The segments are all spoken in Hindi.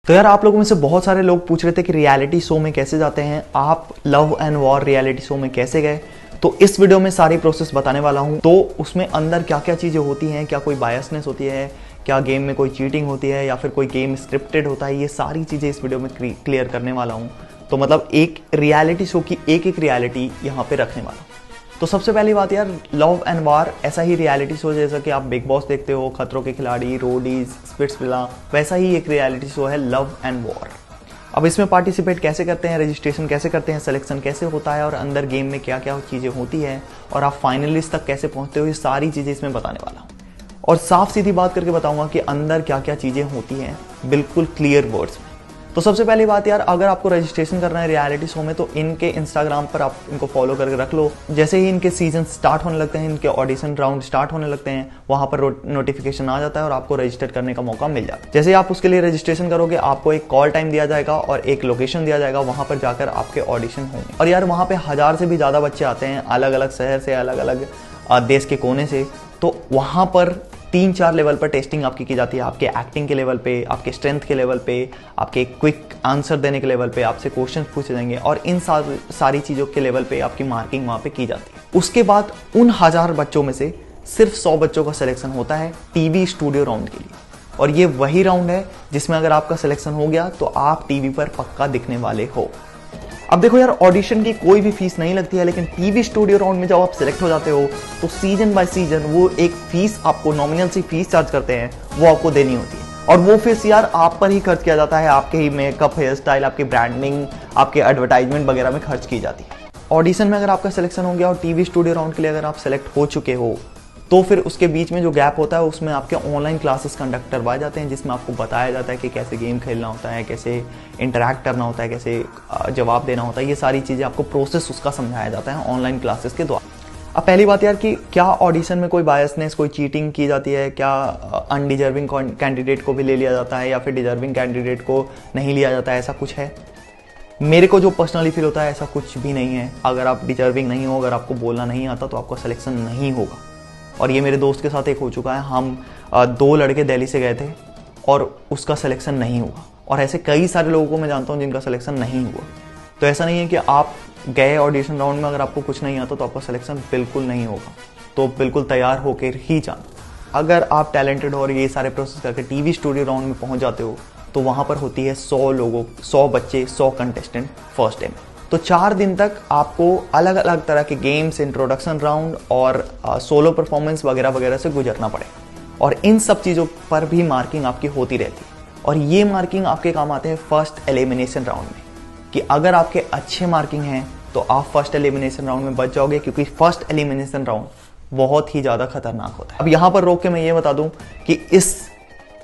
तो यार आप लोगों में से बहुत सारे लोग पूछ रहे थे कि रियलिटी शो में कैसे जाते हैं, आप love and war reality show में कैसे गए। तो इस वीडियो में सारी प्रोसेस बताने वाला हूं। तो उसमें अंदर क्या क्या चीज़ें होती हैं, क्या कोई बायसनेस होती है, क्या गेम में कोई चीटिंग होती है या फिर कोई गेम स्क्रिप्टेड होता है, ये सारी चीज़ें इस वीडियो में क्लियर करने वाला हूँ। तो मतलब एक रियलिटी शो की एक एक रियलिटी यहाँ पे रखने वाला हूँ। तो सबसे पहली बात यार, लव एंड वार ऐसा ही रियलिटी शो जैसा कि आप बिग बॉस देखते हो, खतरों के खिलाड़ी, रोडीज, स्पिट्सविला, वैसा ही एक रियलिटी शो है लव एंड वॉर। अब इसमें पार्टिसिपेट कैसे करते हैं, रजिस्ट्रेशन कैसे करते हैं, सिलेक्शन कैसे होता है और अंदर गेम में क्या क्या चीज़ें होती है और आप फाइनलिस्ट तक कैसे पहुंचते हो, ये सारी चीज़ें इसमें बताने वाला हूँ। और साफ सीधी बात करके बताऊंगा कि अंदर क्या क्या चीज़ें होती हैं, बिल्कुल क्लियर वर्ड्स में। तो सबसे पहली बात यार, अगर आपको रजिस्ट्रेशन करना है रियलिटी शो में तो इनके इंस्टाग्राम पर आप इनको फॉलो करके रख लो। जैसे ही इनके सीजन स्टार्ट होने लगते हैं, इनके ऑडिशन राउंड स्टार्ट होने लगते हैं, वहां पर नोटिफिकेशन आ जाता है और आपको रजिस्टर करने का मौका मिल जाता है। जैसे आप उसके लिए रजिस्ट्रेशन करोगे, आपको एक कॉल टाइम दिया जाएगा और एक लोकेशन दिया जाएगा, वहां पर जाकर आपके ऑडिशन होंगे। और यार वहां पे 1000 से भी ज्यादा बच्चे आते हैं, अलग अलग शहर से, अलग अलग देश के कोने से। तो वहां पर 3-4 लेवल पर टेस्टिंग आपकी की जाती है, आपके एक्टिंग के लेवल पे, आपके स्ट्रेंथ के लेवल पे, आपके क्विक आंसर देने के लेवल पे, आपसे क्वेश्चन पूछे जाएंगे और इन सारी चीज़ों के लेवल पे आपकी मार्किंग वहाँ पे की जाती है। उसके बाद उन 1000 बच्चों में से सिर्फ 100 बच्चों का सिलेक्शन होता है टीवी स्टूडियो राउंड के लिए। और ये वही राउंड है जिसमें अगर आपका सिलेक्शन हो गया तो आप टीवी पर पक्का दिखने वाले हो। अब देखो यार, ऑडिशन की कोई भी फीस नहीं लगती है, लेकिन टीवी स्टूडियो राउंड में जब आप सिलेक्ट हो जाते हो तो सीजन बाय सीजन वो एक फीस, आपको नॉमिनल सी फीस चार्ज करते हैं, वो आपको देनी होती है। और वो फीस यार आप पर ही खर्च किया जाता है, आपके ही मेकअप, हेयर स्टाइल, आपकी ब्रांडिंग, आपके एडवर्टाइजमेंट वगैरह में खर्च की जाती है। ऑडिशन में अगर आपका सिलेक्शन हो गया और टीवी स्टूडियो राउंड के लिए अगर आप सेलेक्ट हो चुके हो तो फिर उसके बीच में जो गैप होता है उसमें आपके ऑनलाइन क्लासेस कंडक्ट करवाए जाते हैं, जिसमें आपको बताया जाता है कि कैसे गेम खेलना होता है, कैसे इंटरैक्ट करना होता है, कैसे जवाब देना होता है। ये सारी चीज़ें आपको प्रोसेस उसका समझाया जाता है ऑनलाइन क्लासेस के द्वारा। अब पहली बात यार कि क्या ऑडिशन में कोई बायसनेस, कोई चीटिंग की जाती है, क्या अनडिजर्विंग कैंडिडेट को भी ले लिया जाता है या फिर डिजर्विंग कैंडिडेट को नहीं लिया जाता है, ऐसा कुछ है? मेरे को जो पर्सनली फील होता है ऐसा कुछ भी नहीं है। अगर आप डिजर्विंग नहीं हो, अगर आपको बोलना नहीं आता तो आपका सिलेक्शन नहीं होगा। और ये मेरे दोस्त के साथ एक हो चुका है। हम 2 लड़के दिल्ली से गए थे और उसका सिलेक्शन नहीं हुआ। और ऐसे कई सारे लोगों को मैं जानता हूँ जिनका सिलेक्शन नहीं हुआ। तो ऐसा नहीं है कि आप गए ऑडिशन राउंड में, अगर आपको कुछ नहीं आता तो आपका सिलेक्शन बिल्कुल नहीं होगा। तो बिल्कुल तैयार होकर ही जाना। अगर आप टैलेंटेड हो और ये सारे प्रोसेस करके टीवी स्टूडियो राउंड में पहुँच जाते हो तो वहाँ पर होती है 100 बच्चे, 100 कंटेस्टेंट फर्स्ट डे में। तो 4 दिन तक आपको अलग अलग तरह के गेम्स, इंट्रोडक्शन राउंड और सोलो परफॉर्मेंस वगैरह वगैरह से गुजरना पड़े। और इन सब चीज़ों पर भी मार्किंग आपकी होती रहती है। और ये मार्किंग आपके काम आते हैं फर्स्ट एलिमिनेशन राउंड में, कि अगर आपके अच्छे मार्किंग हैं तो आप फर्स्ट एलिमिनेशन राउंड में बच जाओगे, क्योंकि फर्स्ट एलिमिनेशन राउंड बहुत ही ज़्यादा खतरनाक होता है। अब यहाँ पर रोक के मैं ये बता दूँ कि इस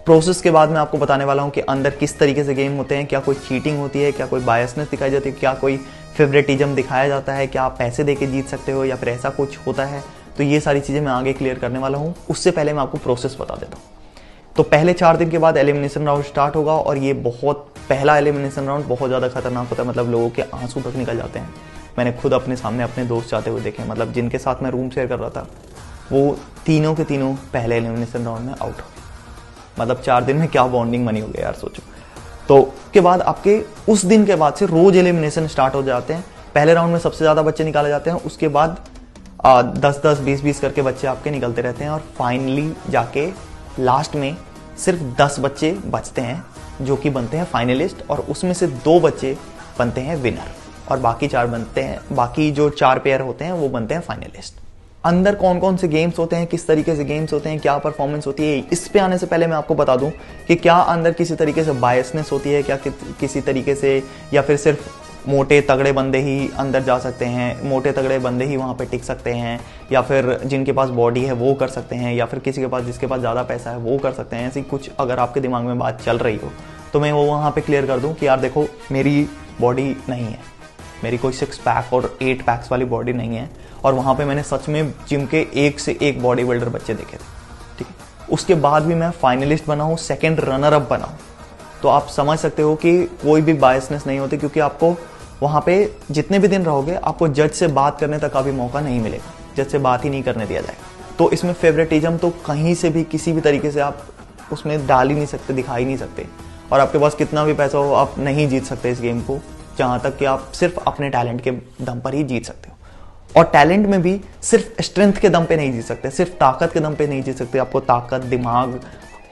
प्रोसेस के बाद मैं आपको बताने वाला हूं कि अंदर किस तरीके से गेम होते हैं, क्या कोई चीटिंग होती है, क्या कोई बायसनेस दिखाई जाती है, क्या कोई फेवरेटिज्म दिखाया जाता है, क्या आप पैसे देके जीत सकते हो या फिर ऐसा कुछ होता है। तो ये सारी चीज़ें मैं आगे क्लियर करने वाला हूँ। उससे पहले मैं आपको प्रोसेस बता देता हूँ। तो पहले 4 दिन के बाद एलिमिनेशन राउंड स्टार्ट होगा और ये पहला एलिमिनेशन राउंड बहुत ज़्यादा खतरनाक होता है। मतलब लोगों के आंसू तक निकल जाते हैं। मैंने खुद अपने सामने अपने दोस्त जाते हुए देखे, मतलब जिनके साथ मैं रूम शेयर कर रहा था, वो तीनों के तीनों पहले एलिमिनेशन राउंड में आउट हो। मतलब 4 दिन में क्या बॉन्डिंग बनी हो गया यार, सोचो। तो उसके बाद आपके उस दिन के बाद से रोज एलिमिनेशन स्टार्ट हो जाते हैं। पहले राउंड में सबसे ज़्यादा बच्चे निकाले जाते हैं, उसके बाद 10-10, 20-20 करके बच्चे आपके निकलते रहते हैं और फाइनली जाके लास्ट में सिर्फ 10 बच्चे बचते हैं जो कि बनते हैं फाइनलिस्ट। और उसमें से 2 बच्चे बनते हैं विनर और बाकी 4 बनते हैं, बाकी जो 4 पेयर होते हैं वो बनते हैं फाइनलिस्ट। अंदर कौन कौन से गेम्स होते हैं, किस तरीके से गेम्स होते हैं, क्या परफॉर्मेंस होती है, इस पे आने से पहले मैं आपको बता दूं कि क्या अंदर किसी तरीके से बायसनेस होती है, क्या किसी तरीके से, या फिर सिर्फ मोटे तगड़े बंदे ही अंदर जा सकते हैं, मोटे तगड़े बंदे ही वहाँ पे टिक सकते हैं, या फिर जिनके पास बॉडी है वो कर सकते हैं, या फिर किसी के पास, जिसके पास ज़्यादा पैसा है वो कर सकते हैं। ऐसी कुछ अगर आपके दिमाग में बात चल रही हो तो मैं वो वहाँ पर क्लियर कर दूँ कि यार देखो, मेरी बॉडी नहीं है, मेरी कोई 6 पैक और 8 पैक्स वाली बॉडी नहीं है। और वहाँ पे मैंने सच में जिम के एक से एक बॉडी बिल्डर बच्चे देखे थे, ठीक है। उसके बाद भी मैं फाइनलिस्ट बना हूँ, सेकंड रनर अप बना हूँ। तो आप समझ सकते हो कि कोई भी बायसनेस नहीं होती, क्योंकि आपको वहाँ पे जितने भी दिन रहोगे आपको जज से बात करने तक का भी मौका नहीं मिलेगा, जज से बात ही नहीं करने दिया जाएगा। तो इसमें फेवरेटिज्म तो कहीं से भी किसी भी तरीके से आप उसमें डाल ही नहीं सकते, दिखा ही नहीं सकते। और आपके पास कितना भी पैसा हो आप नहीं जीत सकते इस गेम को, जहाँ तक कि आप सिर्फ अपने टैलेंट के दम पर ही जीत सकते हो। और टैलेंट में भी सिर्फ स्ट्रेंथ के दम पे नहीं जीत सकते, सिर्फ ताकत के दम पे नहीं जीत सकते। आपको ताकत, दिमाग,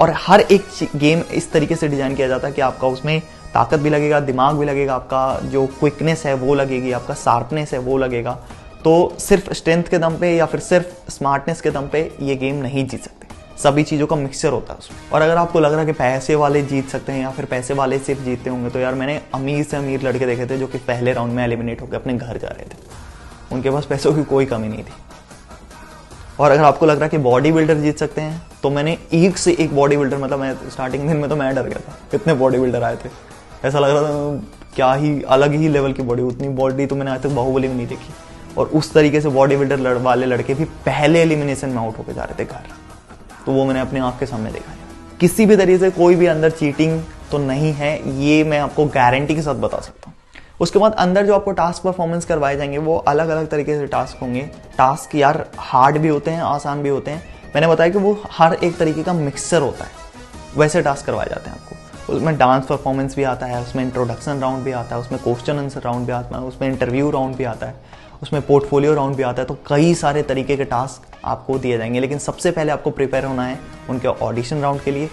और हर एक गेम इस तरीके से डिज़ाइन किया जाता है कि आपका उसमें ताकत भी लगेगा, दिमाग भी लगेगा, आपका जो क्विकनेस है वो लगेगी, आपका शार्पनेस है वो लगेगा। तो सिर्फ स्ट्रेंथ के दम पे या फिर सिर्फ स्मार्टनेस के दम पे ये गेम नहीं जीत सकते, सभी चीज़ों का मिक्सचर होता है उसमें। और अगर आपको लग रहा है कि पैसे वाले जीत सकते हैं या फिर पैसे वाले सिर्फ जीतते होंगे, तो यार मैंने अमीर से अमीर लड़के देखे थे जो कि पहले राउंड में एलिमिनेट होकर अपने घर जा रहे थे, उनके पास पैसों की कोई कमी नहीं थी। और अगर आपको लग रहा है कि बॉडी बिल्डर जीत सकते हैं, तो मैंने एक से एक बॉडी बिल्डर, मतलब मैं स्टार्टिंग दिन में तो मैं डर गया था, इतने बॉडी बिल्डर आए थे, ऐसा लग रहा था क्या ही अलग ही लेवल की बॉडी, उतनी बॉडी तो मैंने आज तक बाहुबली में नहीं देखी। और उस तरीके से बॉडी बिल्डर वाले लड़के भी पहले एलिमिनेशन में आउट होकर जा रहे थे घर, तो वो मैंने अपने आँख के सामने देखा है। किसी भी तरीके से कोई भी अंदर चीटिंग तो नहीं है, ये मैं आपको गारंटी के साथ बता सकता हूँ। उसके बाद अंदर जो आपको टास्क परफॉर्मेंस करवाए जाएंगे वो अलग अलग तरीके से टास्क होंगे। टास्क यार हार्ड भी होते हैं, आसान भी होते हैं। मैंने बताया कि वो हर एक तरीके का मिक्सचर होता है, वैसे टास्क करवाए जाते हैं आपको। उसमें डांस परफॉर्मेंस भी आता है, उसमें इंट्रोडक्शन राउंड भी आता है, उसमें क्वेश्चन आंसर राउंड भी आता है, उसमें इंटरव्यू राउंड भी आता है, उसमें पोर्टफोलियो राउंड भी आता है। तो कई सारे तरीके के टास्क आपको दिए जाएंगे, लेकिन सबसे पहले आपको प्रिपेयर होना है उनके ऑडिशन राउंड के लिए।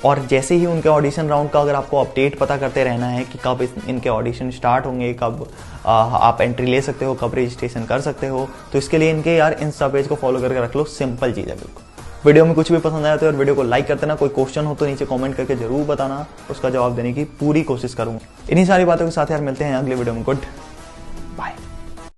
और जैसे ही उनके ऑडिशन राउंड का अगर आपको अपडेट पता करते रहना है कि कब इनके ऑडिशन स्टार्ट होंगे, कब आप एंट्री ले सकते हो, कब रजिस्ट्रेशन कर सकते हो, तो इसके लिए इनके यार इंस्टा पेज को फॉलो करके रख लो। सिंपल चीज़ है बिल्कुल। वीडियो में कुछ भी पसंद आया तो यार वीडियो को लाइक कर देना। कोई क्वेश्चन हो तो नीचे कमेंट करके जरूर बताना, उसका जवाब देने की पूरी कोशिश करूँगा। इन्हीं सारी बातों के साथ यार मिलते हैं अगले वीडियो में। गुड